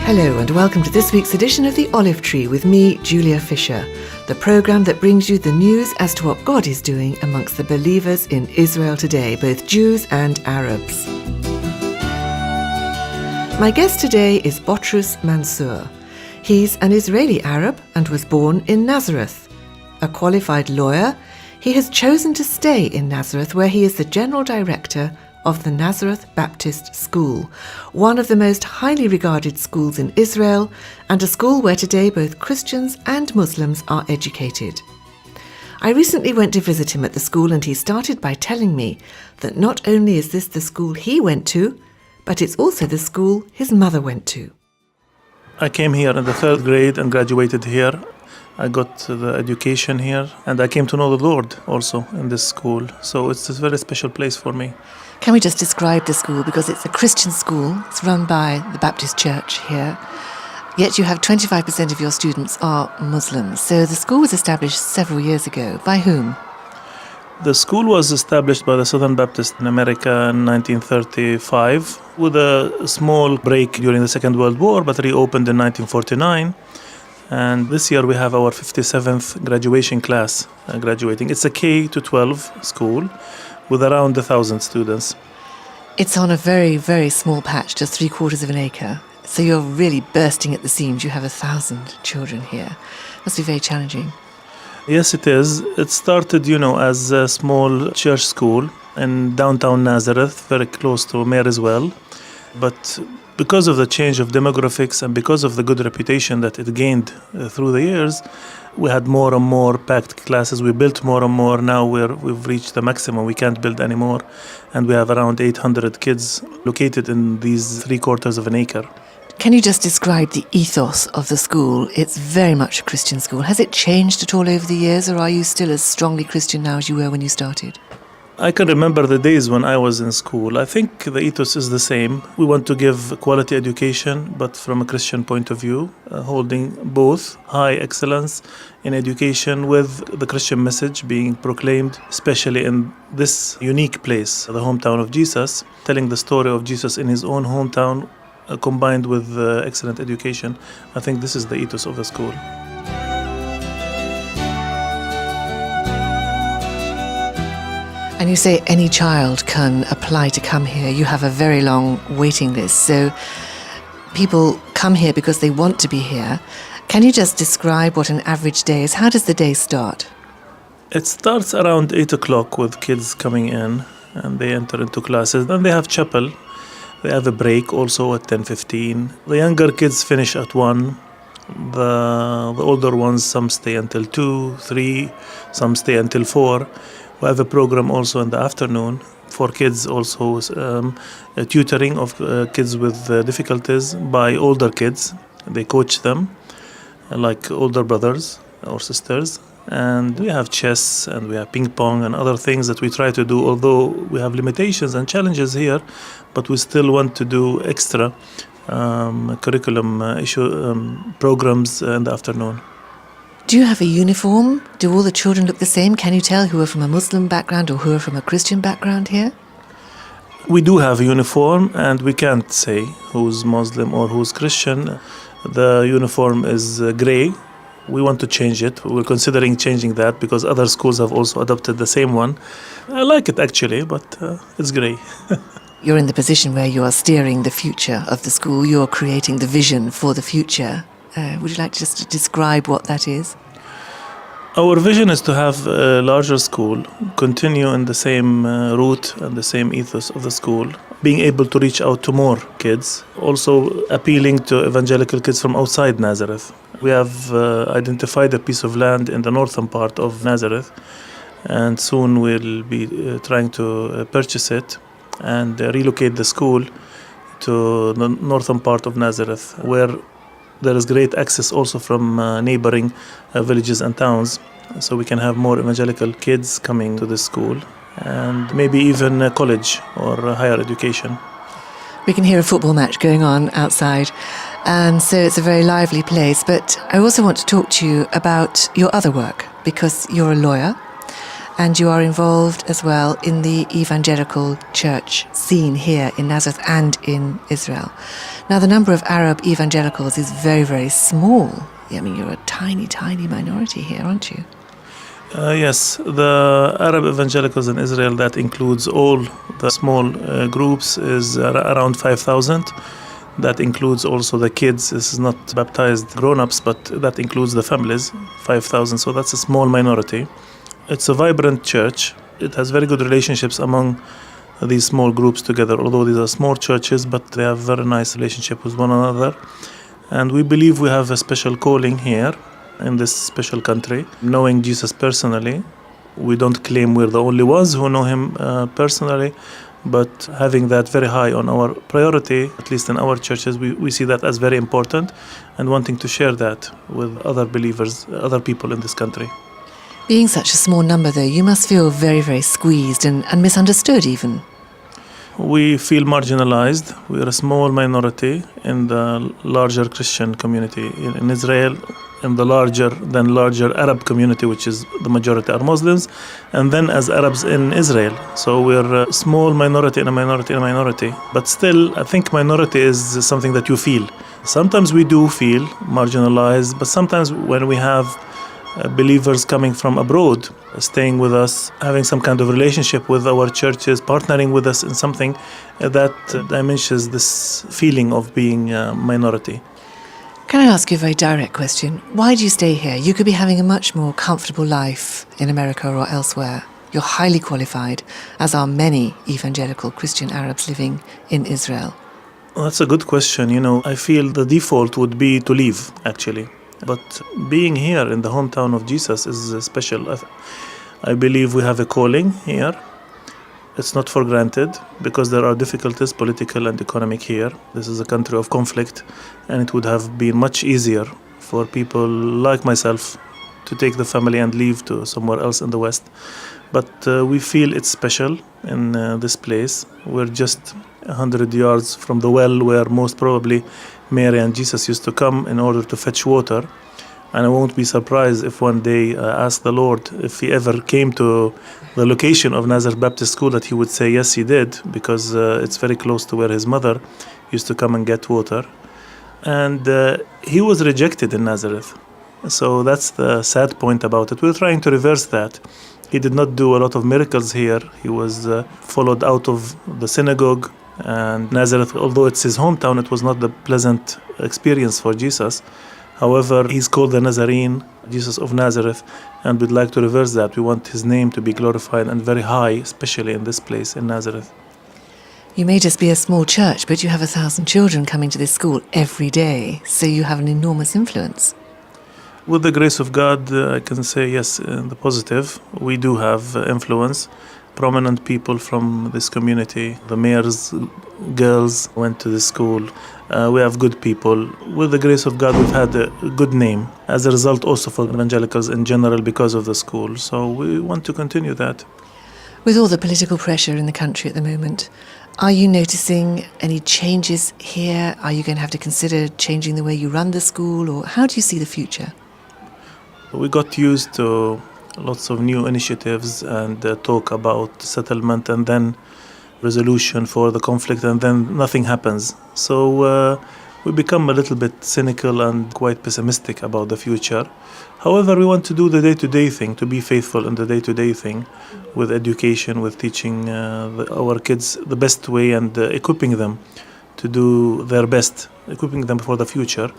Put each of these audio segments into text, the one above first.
Hello and welcome to this week's edition of The Olive Tree with me, Julia Fisher, the programme that brings you the news as to what God is doing amongst the believers in Israel today, both Jews and Arabs. My guest today is Botrus Mansour. He's an Israeli Arab and was born in Nazareth. A qualified lawyer, he has chosen to stay in Nazareth, where he is the General Director of the Nazareth Baptist School, one of the most highly regarded schools in Israel, and a school where today both Christians and Muslims are educated. I recently went to visit him at the school, and he started by telling me that not only is this the school he went to, but it's also the school his mother went to. I came here in the third grade and graduated here. I got the education here, and I came to know the Lord also in this school. So it's a very special place for me. Can we just describe the school? Because it's a Christian school. It's run by the Baptist Church here. Yet you have 25% of your students are Muslims. So the school was established several years ago. By whom? The school was established by the Southern Baptists in America in 1935 with a small break during the Second World War, but reopened in 1949. And this year we have our 57th graduation class graduating. It's a K-12 school with around 1,000 students. It's on a very, very small patch, just 3/4 of an acre. So you're really bursting at the seams. You have 1,000 children here. Must be very challenging. Yes, it is. It started, as a small church school in downtown Nazareth, very close to Marysville. But because of the change of demographics and because of the good reputation that it gained through the years, we had more and more packed classes. We built more and more. Now we've reached the maximum. We can't build anymore. And we have around 800 kids located in these 3/4 of an acre. Can you just describe the ethos of the school? It's very much a Christian school. Has it changed at all over the years, or are you still as strongly Christian now as you were when you started? I can remember the days when I was in school. I think the ethos is the same. We want to give quality education, but from a Christian point of view, holding both high excellence in education with the Christian message being proclaimed, especially in this unique place, the hometown of Jesus, telling the story of Jesus in his own hometown, combined with excellent education. I think this is the ethos of the school. And you say any child can apply to come here. You have a very long waiting list. So people come here because they want to be here. Can you just describe what an average day is? How does the day start? It starts around 8 o'clock with kids coming in, and they enter into classes. Then they have chapel. They have a break also at 10:15. The younger kids finish at 1. The older ones, some stay until 2, 3, some stay until 4. We have a program also in the afternoon for kids, also tutoring of kids with difficulties by older kids. They coach them like older brothers or sisters. And we have chess and we have ping pong and other things that we try to do, although we have limitations and challenges here, but we still want to do extra curriculum programs in the afternoon. Do you have a uniform? Do all the children look the same? Can you tell who are from a Muslim background or who are from a Christian background here? We do have a uniform, and we can't say who's Muslim or who's Christian. The uniform is grey. We want to change it. We're considering changing that because other schools have also adopted the same one. I like it actually, but it's grey. You're in the position where you are steering the future of the school. You're creating the vision for the future. Would you like to just describe what that is? Our vision is to have a larger school, continue in the same route and the same ethos of the school, being able to reach out to more kids, also appealing to evangelical kids from outside Nazareth. We have identified a piece of land in the northern part of Nazareth, and soon we'll be trying to purchase it and relocate the school to the northern part of Nazareth, where there is great access also from neighboring villages and towns, so we can have more evangelical kids coming to the school, and maybe even a college or higher education. We can hear a football match going on outside, and so it's a very lively place. But I also want to talk to you about your other work, because you're a lawyer, and you are involved as well in the evangelical church scene here in Nazareth and in Israel. Now, the number of Arab evangelicals is very, very small. I mean, you're a tiny, tiny minority here, aren't you? Yes, the Arab evangelicals in Israel, that includes all the small groups, is around 5,000. That includes also the kids. This is not baptized grown-ups, but that includes the families, 5,000. So that's a small minority. It's a vibrant church. It has very good relationships among these small groups together, although these are small churches, but they have very nice relationship with one another. And we believe we have a special calling here in this special country. Knowing Jesus personally, we don't claim we're the only ones who know him personally, but having that very high on our priority, at least in our churches, we see that as very important and wanting to share that with other believers, other people in this country. Being such a small number, though, you must feel very, very squeezed and misunderstood even. We feel marginalized. We are a small minority in the larger Christian community in Israel, in the larger Arab community, which is the majority are Muslims, and then as Arabs in Israel. So we're a small minority in a minority in a minority. But still, I think minority is something that you feel. Sometimes we do feel marginalized, but sometimes when we have believers coming from abroad, staying with us, having some kind of relationship with our churches, partnering with us in something that diminishes this feeling of being a minority. Can I ask you a very direct question? Why do you stay here? You could be having a much more comfortable life in America or elsewhere. You're highly qualified, as are many evangelical Christian Arabs living in Israel. Well, that's a good question. I feel the default would be to leave, actually. But being here in the hometown of Jesus is special. I believe we have a calling here. It's not for granted because there are difficulties, political and economic here. This is a country of conflict, and it would have been much easier for people like myself to take the family and leave to somewhere else in the West. But we feel it's special in this place. We're just 100 yards from the well where most probably Mary and Jesus used to come in order to fetch water. And I won't be surprised if one day I ask the Lord if he ever came to the location of Nazareth Baptist School, that he would say yes, he did, because it's very close to where his mother used to come and get water. And he was rejected in Nazareth. So that's the sad point about it. We're trying to reverse that. He did not do a lot of miracles here. He was followed out of the synagogue. And Nazareth, although it's his hometown, it was not the pleasant experience for Jesus. However, he's called the Nazarene, Jesus of Nazareth, and we'd like to reverse that. We want his name to be glorified and very high, especially in this place in Nazareth. You may just be a small church, but you have 1,000 children coming to this school every day, so you have an enormous influence. With the grace of God, I can say yes, in the positive. We do have influence. Prominent people from this community, the mayor's girls went to the school. We have good people. With the grace of God, we've had a good name as a result also for evangelicals in general because of the school. So we want to continue that. With all the political pressure in the country at the moment, are you noticing any changes here? Are you going to have to consider changing the way you run the school, or how do you see the future? We got used to lots of new initiatives and talk about settlement and then resolution for the conflict, and then nothing happens. So we become a little bit cynical and quite pessimistic about the future. However, we want to do the day-to-day thing, to be faithful in the day-to-day thing with education, with teaching our kids the best way and equipping them to do their best, equipping them for the future.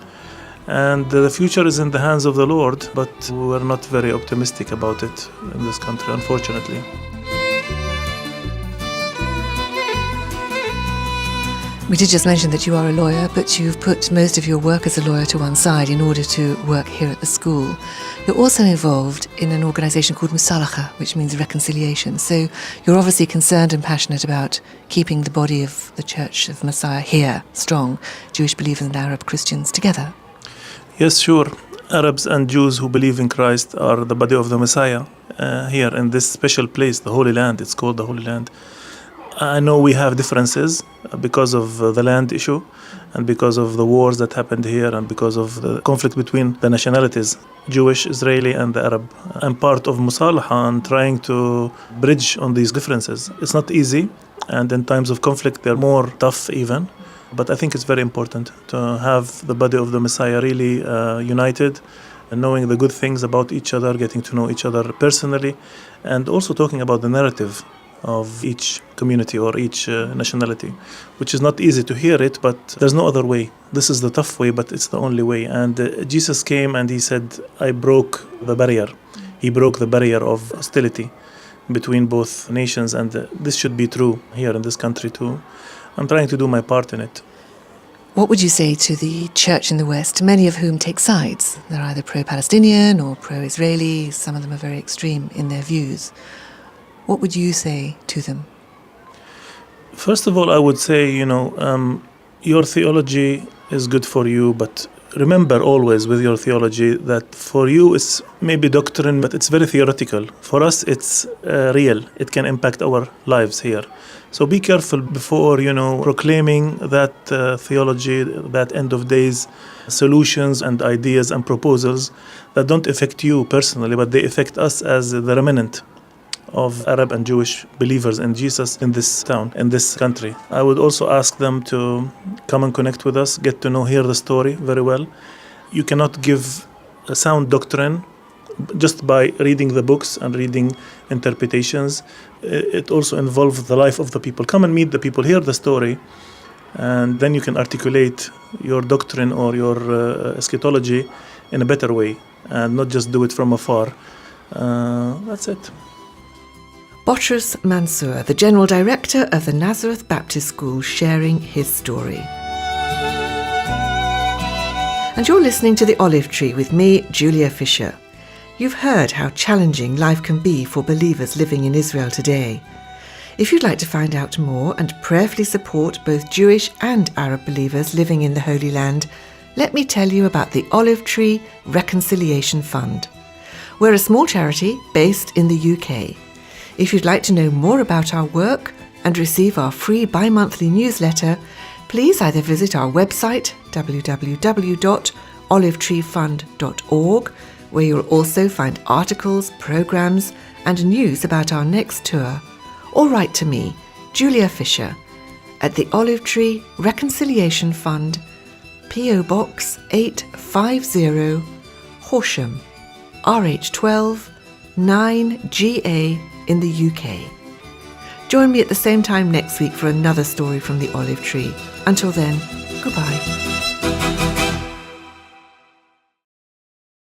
And the future is in the hands of the Lord, but we're not very optimistic about it in this country, unfortunately. We did just mention that you are a lawyer, but you've put most of your work as a lawyer to one side in order to work here at the school. You're also involved in an organisation called Musalaha, which means reconciliation. So you're obviously concerned and passionate about keeping the body of the Church of Messiah here strong, Jewish believers and Arab Christians together. Yes, sure. Arabs and Jews who believe in Christ are the body of the Messiah here in this special place, the Holy Land. It's called the Holy Land. I know we have differences because of the land issue and because of the wars that happened here and because of the conflict between the nationalities, Jewish, Israeli, and the Arab. I'm part of Musalaha and trying to bridge on these differences. It's not easy, and in times of conflict, they're more tough even. But I think it's very important to have the body of the Messiah really united and knowing the good things about each other, getting to know each other personally, and also talking about the narrative of each community or each nationality, which is not easy to hear it, but there's no other way. This is the tough way, but it's the only way. And Jesus came and he said, I broke the barrier. He broke the barrier of hostility between both nations, and this should be true here in this country too. I'm trying to do my part in it. What would you say to the church in the West, many of whom take sides? They're either pro-Palestinian or pro-Israeli. Some of them are very extreme in their views. What would you say to them? First of all, I would say, your theology is good for you, but remember always with your theology that for you it's maybe doctrine, but it's very theoretical. For us, it's real. It can impact our lives here. So be careful before, proclaiming that theology, that end of days solutions and ideas and proposals that don't affect you personally, but they affect us as the remnant of Arab and Jewish believers in Jesus in this town, in this country. I would also ask them to come and connect with us, get to hear the story very well. You cannot give a sound doctrine just by reading the books and reading interpretations. It also involves the life of the people. Come and meet the people, hear the story, and then you can articulate your doctrine or your eschatology in a better way and not just do it from afar. That's it. Botrus Mansour, the General Director of the Nazareth Baptist School, sharing his story. And you're listening to The Olive Tree with me, Julia Fisher. You've heard how challenging life can be for believers living in Israel today. If you'd like to find out more and prayerfully support both Jewish and Arab believers living in the Holy Land, let me tell you about the Olive Tree Reconciliation Fund. We're a small charity based in the UK. If you'd like to know more about our work and receive our free bi-monthly newsletter, please either visit our website www.olivetreefund.org, where you'll also find articles, programmes and news about our next tour, or write to me, Julia Fisher, at the Olive Tree Reconciliation Fund, P.O. Box 850, Horsham, RH12 9GA in the UK. Join me at the same time next week for another story from the Olive Tree. Until then, goodbye.